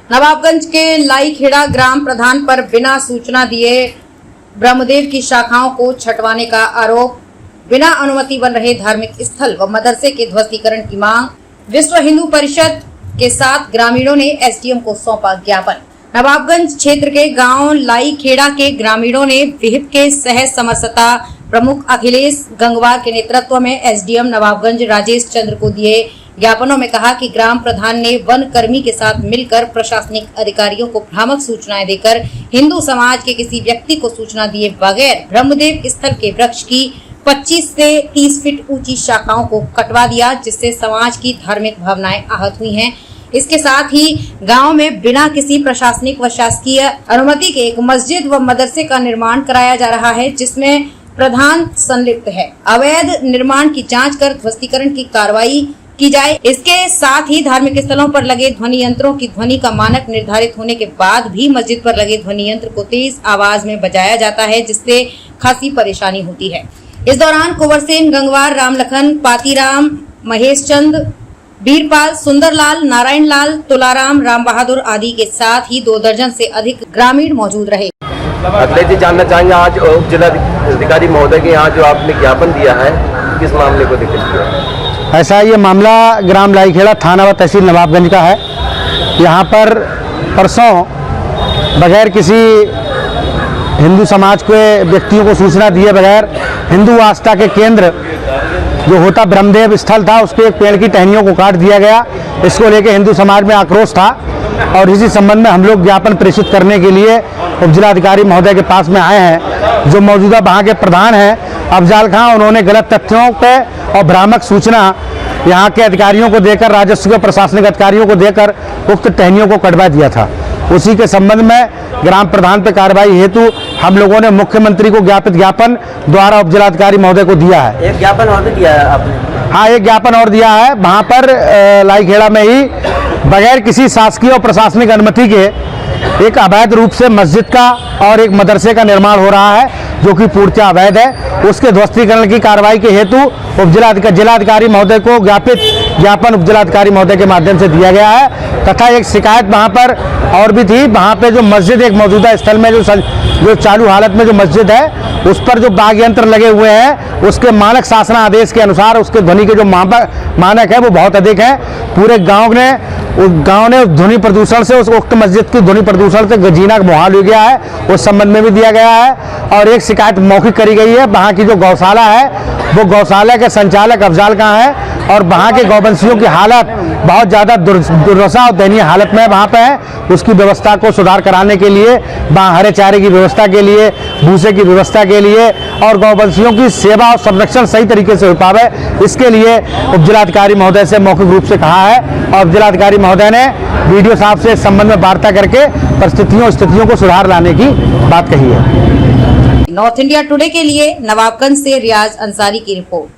नवाबगंज के लाईखेड़ा ग्राम प्रधान पर बिना सूचना दिए ब्रह्मदेव की शाखाओं को छटवाने का आरोप, बिना अनुमति बन रहे धार्मिक स्थल व मदरसे के ध्वस्तीकरण की मांग। विश्व हिंदू परिषद के साथ ग्रामीणों ने एसडीएम को सौंपा ज्ञापन। नवाबगंज क्षेत्र के गांव लाईखेड़ा के ग्रामीणों ने विहिप के सह समरसता प्रमुख अखिलेश गंगवार के नेतृत्व में एसडीएम नवाबगंज राजेश चंद्र को दिए ज्ञापनों में कहा कि ग्राम प्रधान ने वन कर्मी के साथ मिलकर प्रशासनिक अधिकारियों को भ्रामक सूचनाएं देकर हिंदू समाज के किसी व्यक्ति को सूचना दिए बगैर ब्रह्मदेव स्थल के वृक्ष की 25 से 30 फीट ऊंची शाखाओं को कटवा दिया, जिससे समाज की धार्मिक भावनाएं आहत हुई हैं। इसके साथ ही गांव में बिना किसी प्रशासनिक व शासकीय अनुमति के एक मस्जिद व मदरसे का निर्माण कराया जा रहा है, जिसमें प्रधान संलिप्त है। अवैध निर्माण की जांच कर ध्वस्तीकरण की कार्रवाई की जाए। इसके साथ ही धार्मिक स्थलों पर लगे ध्वनि यंत्रों की ध्वनि का मानक निर्धारित होने के बाद भी मस्जिद पर लगे ध्वनि यंत्र को तेज आवाज में बजाया जाता है, जिससे खासी परेशानी होती है। इस दौरान कुंवरसेन, गंगवार, रामलखन, पातीराम, महेश चंद, बीरपाल, सुंदरलाल, नारायण लाल, तुलाराम, राम बहादुर आदि के साथ ही 2 दर्जन से अधिक ग्रामीण मौजूद रहे। अखिलेश जी, जानना चाहेंगे आज उप जिलाधिकारी महोदय के यहाँ जो आपने ज्ञापन दिया है, किस मामले को लेकर दिया? ऐसा ये मामला ग्राम लाईखेड़ा थाना व तहसील नवाबगंज का है। यहाँ पर परसों बगैर किसी हिंदू समाज के व्यक्तियों को सूचना दिए बगैर हिंदू आस्था के केंद्र जो होता ब्रह्मदेव स्थल था, उसके एक पेड़ की टहनियों को काट दिया गया। इसको लेकर हिंदू समाज में आक्रोश था और इसी संबंध में हम लोग ज्ञापन प्रेषित करने के लिए उप जिलाधिकारी महोदय के पास में आए हैं। जो मौजूदा वहाँ के प्रधान हैं अफजाल खां, उन्होंने गलत तथ्यों पे और भ्रामक सूचना यहाँ के अधिकारियों को देकर, राजस्व के प्रशासनिक अधिकारियों को देकर उक्त टहनियों को कटवा दिया था। उसी के संबंध में ग्राम प्रधान पर कार्रवाई हेतु हम लोगों ने मुख्यमंत्री को ज्ञापन द्वारा उप जिलाधिकारी महोदय को दिया है। एक ज्ञापन और दिया है आपने? हाँ, एक ज्ञापन और दिया है। वहाँ पर लाईखेड़ा में ही बगैर किसी शासकीय और प्रशासनिक अनुमति के एक अवैध रूप से मस्जिद का और एक मदरसे का निर्माण हो रहा है, जो कि पूर्णतः अवैध है। उसके ध्वस्तीकरण की कार्रवाई के हेतु जिलाधिकारी महोदय को ज्ञापन उप जिलाधिकारी महोदय के माध्यम से दिया गया है। तथा एक शिकायत वहाँ पर और भी थी। वहाँ पे जो मस्जिद एक मौजूदा स्थल में जो चालू हालत में जो मस्जिद है, उस पर जो बाघ यंत्र लगे हुए हैं, उसके मानक शासना आदेश के अनुसार उसके ध्वनि के जो मानक है वो बहुत अधिक है। पूरे गांव ने ध्वनि प्रदूषण से, उस उक्त मस्जिद की ध्वनि प्रदूषण से जीना मुहाल हो गया है। उस संबंध में भी दिया गया है और एक शिकायत मौखिक करी गई है। वहाँ की जो गौशाला है, वो गौशाला के संचालक अफजाल खां है और वहाँ के गौवंशियों की हालत बहुत ज़्यादा दुर्दशा और दयनीय हालत में वहाँ पे है। उसकी व्यवस्था को सुधार कराने के लिए, वहाँ हरे चारे की व्यवस्था के लिए, भूसे की व्यवस्था के लिए और गौवंशियों की सेवा और संरक्षण सही तरीके से हो पावे, इसके लिए उप जिलाधिकारी महोदय से मौखिक रूप से कहा है और उप जिलाधिकारी महोदय ने वीडियो साहब से इस संबंध में वार्ता करके स्थितियों को सुधार लाने की बात कही है। नॉर्थ इंडिया टुडे के लिए नवाबगंज से रियाज अंसारी की रिपोर्ट।